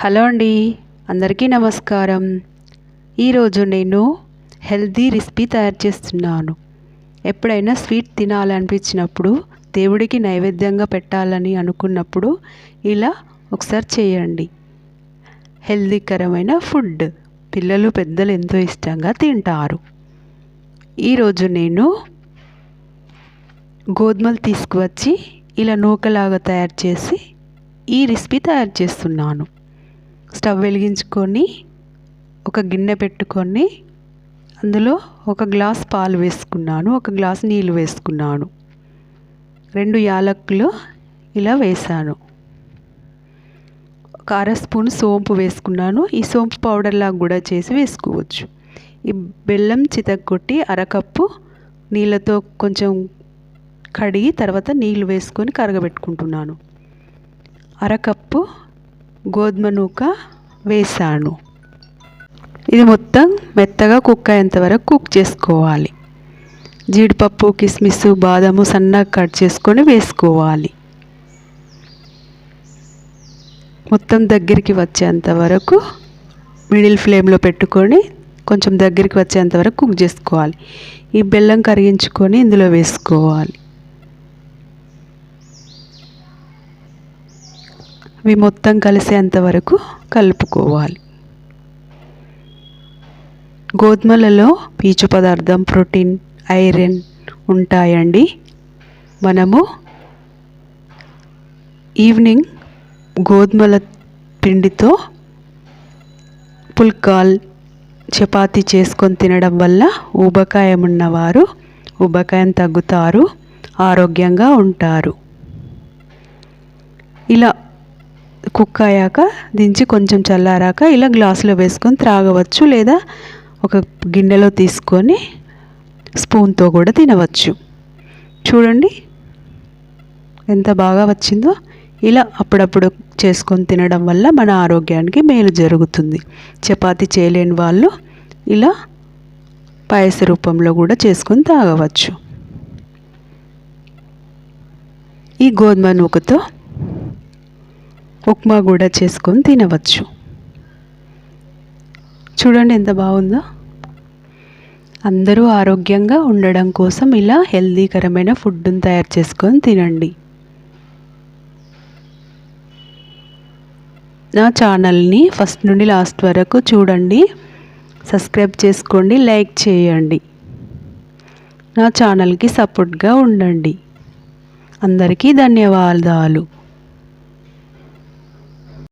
Hello అండి, అందరికీ నమస్కారం. ఈరోజు నేను హెల్దీ రెసిపీ తయారు చేస్తున్నాను. ఎప్పుడైనా స్వీట్ తినాలనిపించినప్పుడు, దేవుడికి నైవేద్యంగా పెట్టాలని అనుకున్నప్పుడు ఇలా ఒకసారి చేయండి. హెల్దీకరమైన ఫుడ్ పిల్లలు పెద్దలు ఎంతో ఇష్టంగా తింటారు. ఈరోజు నేను గోధుమలు తీసుకువచ్చి ఇలా నూకలాగా తయారు చేసి ఈ రెసిపీ తయారు చేస్తున్నాను. స్టవ్ వెలిగించుకొని ఒక గిన్నె పెట్టుకొని అందులో ఒక గ్లాస్ పాలు వేసుకున్నాను, ఒక గ్లాస్ నీళ్ళు వేసుకున్నాను, 2 యాలకులు ఇలా వేసాను, ఒక అర స్పూన్ సోంపు వేసుకున్నాను. ఈ సోంపు పౌడర్ లాగా కూడా చేసి వేసుకోవచ్చు. ఈ బెల్లం చితక్కొట్టి అరకప్పు నీళ్ళతో కొంచెం కడిగి తర్వాత నీళ్ళు వేసుకొని కరగబెట్టుకుంటున్నాను. అరకప్పు గోధుమ నూక వేసాను. ఇది మొత్తం మెత్తగా కుక్ అయ్యేంత వరకు కుక్ చేసుకోవాలి. జీడిపప్పు, కిస్మిస్, బాదము సన్నగా కట్ చేసుకొని వేసుకోవాలి. మొత్తం దగ్గరికి వచ్చేంత వరకు మిడిల్ ఫ్లేమ్లో పెట్టుకొని కొంచెం దగ్గరికి వచ్చేంత వరకు కుక్ చేసుకోవాలి. ఈ బెల్లం కరిగించుకొని ఇందులో వేసుకోవాలి. ఇవి మొత్తం కలిసేంత వరకు కలుపుకోవాలి. గోధుమలలో పీచు పదార్థం, ప్రోటీన్, ఐరన్ ఉంటాయండి. మనము ఈవినింగ్ గోధుమల పిండితో పుల్కాల్, చపాతీ చేసుకొని తినడం వల్ల ఊబకాయం ఉన్నవారు ఊబకాయం తగ్గుతారు, ఆరోగ్యంగా ఉంటారు. ఇలా కుక్ అయ్యాక దించి కొంచెం చల్లారాక ఇలా గ్లాసులో వేసుకొని త్రాగవచ్చు, లేదా ఒక గిన్నెలో తీసుకొని స్పూన్తో కూడా తినవచ్చు. చూడండి ఎంత బాగా వచ్చిందో. ఇలా అప్పుడప్పుడు చేసుకొని తినడం వల్ల మన ఆరోగ్యానికి మేలు జరుగుతుంది. చపాతీ చేయలేని వాళ్ళు ఇలా పాయస రూపంలో కూడా చేసుకొని తాగవచ్చు. ఈ గోధుమ నూకతో ఉప్మా కూడా చేసుకొని తినవచ్చు. చూడండి ఎంత బాగుందో. అందరూ ఆరోగ్యంగా ఉండడం కోసం ఇలా హెల్దీకరమైన ఫుడ్ని తయారు చేసుకొని తినండి. నా ఛానల్ని ఫస్ట్ నుండి లాస్ట్ వరకు చూడండి, సబ్స్క్రైబ్ చేసుకోండి, లైక్ చేయండి. నా ఛానల్కి సపోర్ట్గా ఉండండి. అందరికీ ధన్యవాదాలు.